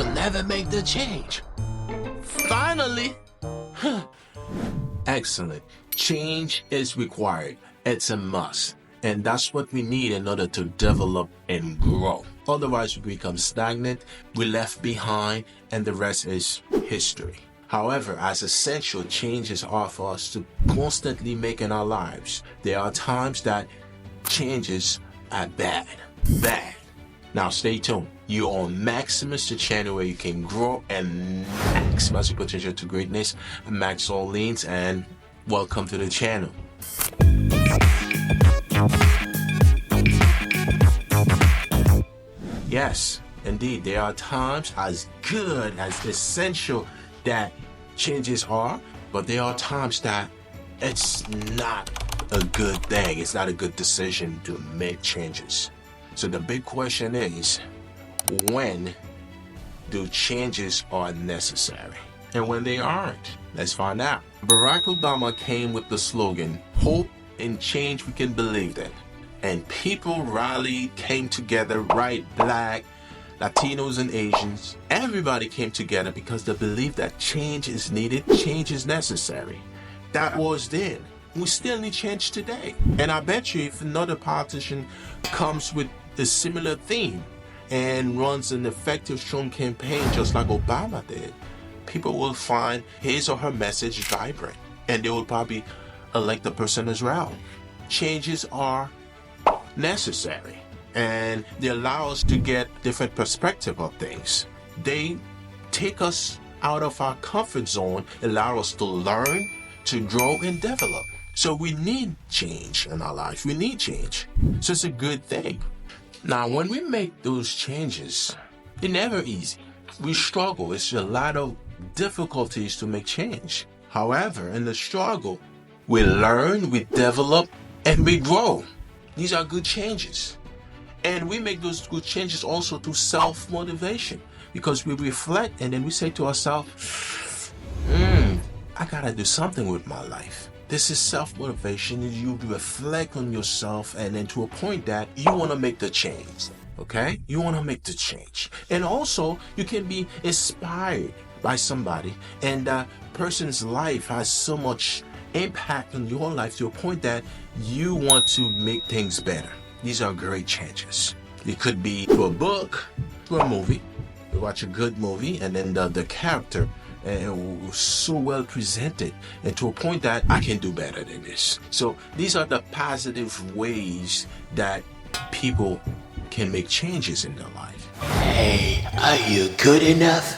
will never make the change. Finally, excellent. Change is required. It's a must. And that's what we need in order to develop and grow. Otherwise, we become stagnant, we're left behind, and the rest is history. However, as essential changes are for us to constantly make in our lives, there are times that changes are bad. Now stay tuned. You're on Maximus, the channel where you can grow and maximize your potential to greatness. I'm Max Orleans, and welcome to the channel. Yes, indeed, there are times as good, as essential that changes are, but there are times that it's not a good thing. It's not a good decision to make changes. So the big question is, when do changes are necessary? And when they aren't? Let's find out. Barack Obama came with the slogan, "Hope in change we can believe in." And people rallied, came together, white, black, Latinos and Asians. Everybody came together because they believed that change is needed, change is necessary. That was then. We still need change today. And I bet you if another politician comes with a similar theme and runs an effective, strong campaign just like Obama did, people will find his or her message vibrant, and they will probably elect the person as well. Changes are necessary, and they allow us to get different perspective of things. They take us out of our comfort zone, allow us to learn, to grow and develop. So we need change in our life. We need change. So it's a good thing. Now, when we make those changes, it's never easy. We struggle. It's a lot of difficulties to make change. However, in the struggle, we learn, we develop, and we grow. These are good changes. And we make those good changes also through self-motivation, because we reflect and then we say to ourselves, I gotta do something with my life. This is self-motivation. You reflect on yourself, and then to a point that you want to make the change. Okay? You want to make the change. And also, you can be inspired by somebody, and that person's life has so much impact on your life to a point that you want to make things better. These are great changes. It could be through a book, through a movie. You watch a good movie, and then the character was so well presented, and to a point that I can do better than this. So these are the positive ways that people can make changes in their life. Hey, are you good enough?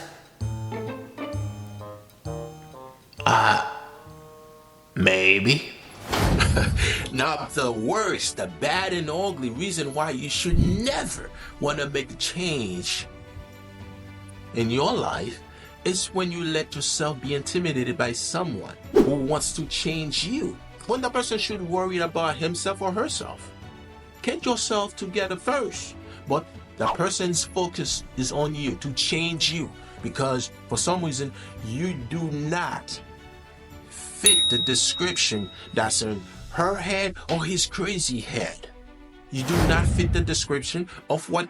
Maybe. Now, the worst, the bad and ugly reason why you should never want to make a change in your life is when you let yourself be intimidated by someone who wants to change you. When the person should worry about himself or herself. Get yourself together first. But the person's focus is on you, to change you, because for some reason you do not fit the description that's in her head or his crazy head. You do not fit the description of what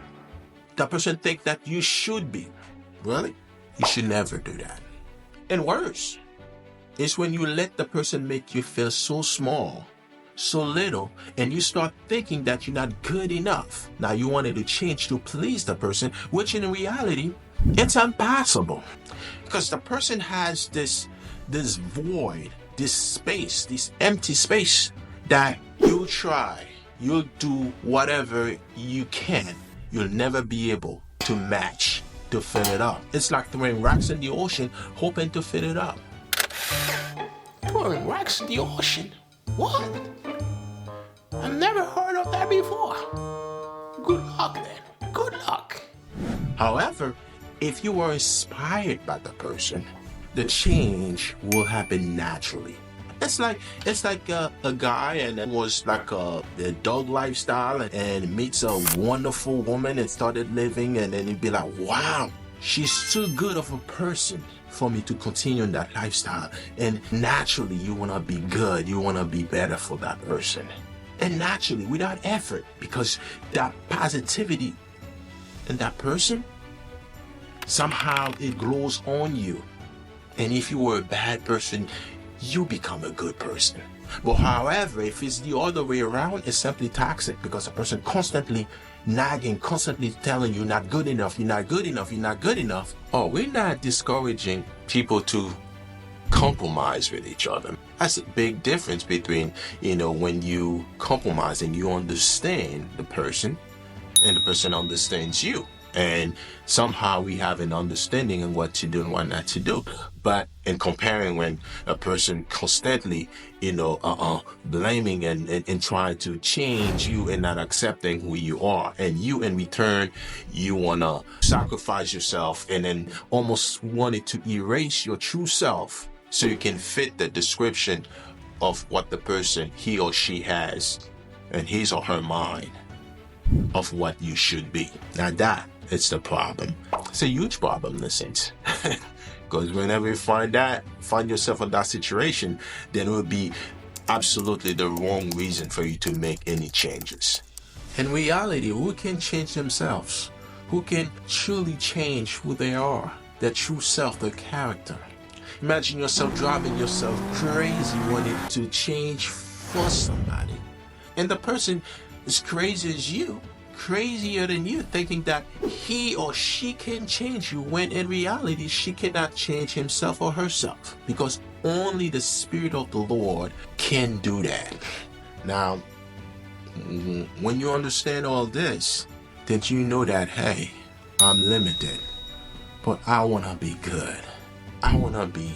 the person thinks that you should be. Really? You should never do that. And worse is when you let the person make you feel so small, so little, and you start thinking that you're not good enough. Now you wanted to change to please the person, which in reality, it's impossible. Because the person has this void, this space, this empty space that you'll try, you'll do whatever you can, you'll never be able to match, to fill it up. It's like throwing rocks in the ocean, hoping to fill it up. Throwing rocks in the ocean? What? I've never heard of that before. Good luck then. Good luck. However, if you are inspired by the person, the change will happen naturally. It's like a guy and it was like a dog lifestyle and meets a wonderful woman and started living, and then he'd be like, wow, she's too good of a person for me to continue in that lifestyle. And naturally you want to be good, you want to be better for that person. And naturally, without effort, because that positivity in that person somehow it grows on you. And if you were a bad person, you become a good person. But however, if it's the other way around, it's simply toxic, because a person constantly nagging, constantly telling you not good enough, you're not good enough, you're not good enough. Oh, we're not discouraging people to compromise with each other. That's a big difference between, when you compromise and you understand the person and the person understands you. And somehow we have an understanding of what to do and what not to do. But in comparing when a person constantly, blaming and trying to change you and not accepting who you are, and you in return, you want to sacrifice yourself and then almost wanted to erase your true self so you can fit the description of what the person, he or she has in his or her mind of what you should be. Now that it's the problem. It's a huge problem in a sense. Because whenever you find yourself in that situation, then it will be absolutely the wrong reason for you to make any changes. In reality, who can change themselves? Who can truly change who they are? Their true self, their character. Imagine yourself driving yourself crazy wanting to change for somebody. And the person is crazy as you, crazier than you, thinking that he or she can change you, when in reality she cannot change himself or herself, because only the Spirit of the Lord can do that. Now, when you understand all this, then you know that, hey, I'm limited, but I want to be good. I want to be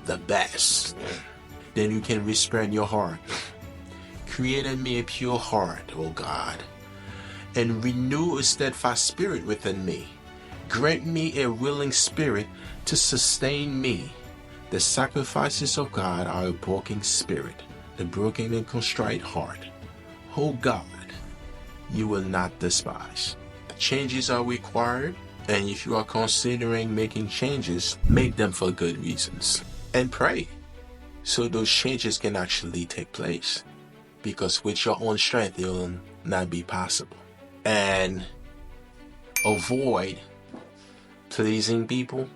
the best. Then you can whisper in your heart, create in me a pure heart, O God, and renew a steadfast spirit within me. Grant me a willing spirit to sustain me. The sacrifices of God are a broken spirit, the broken and contrite heart. O God, you will not despise. Changes are required, and if you are considering making changes, make them for good reasons. And pray so those changes can actually take place, because with your own strength, it will not be possible. And avoid pleasing people.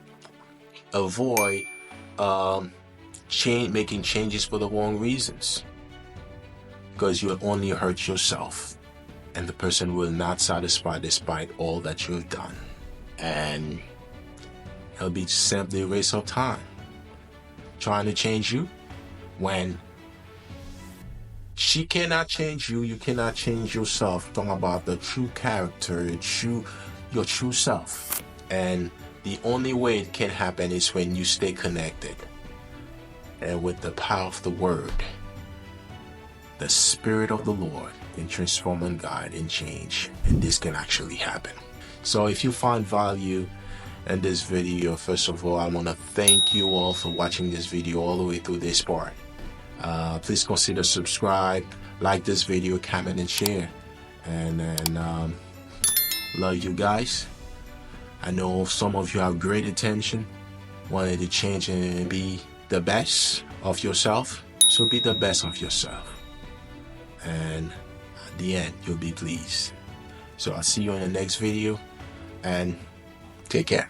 Avoid making changes for the wrong reasons, because you will only hurt yourself, and the person will not satisfy despite all that you have done. And it'll be simply a waste of time trying to change you when she cannot change you, you cannot change yourself. Talking about the true character, your true self. And the only way it can happen is when you stay connected and with the power of the Word. The Spirit of the Lord can transform and guide and change, and this can actually happen. So if you find value in this video, first of all, I want to thank you all for watching this video all the way through this part. Please consider subscribe, like this video, comment and share. And love you guys. I know some of you have great attention, wanted to change and be the best of yourself. So be the best of yourself, and at the end you'll be pleased. So I'll see you in the next video, and take care.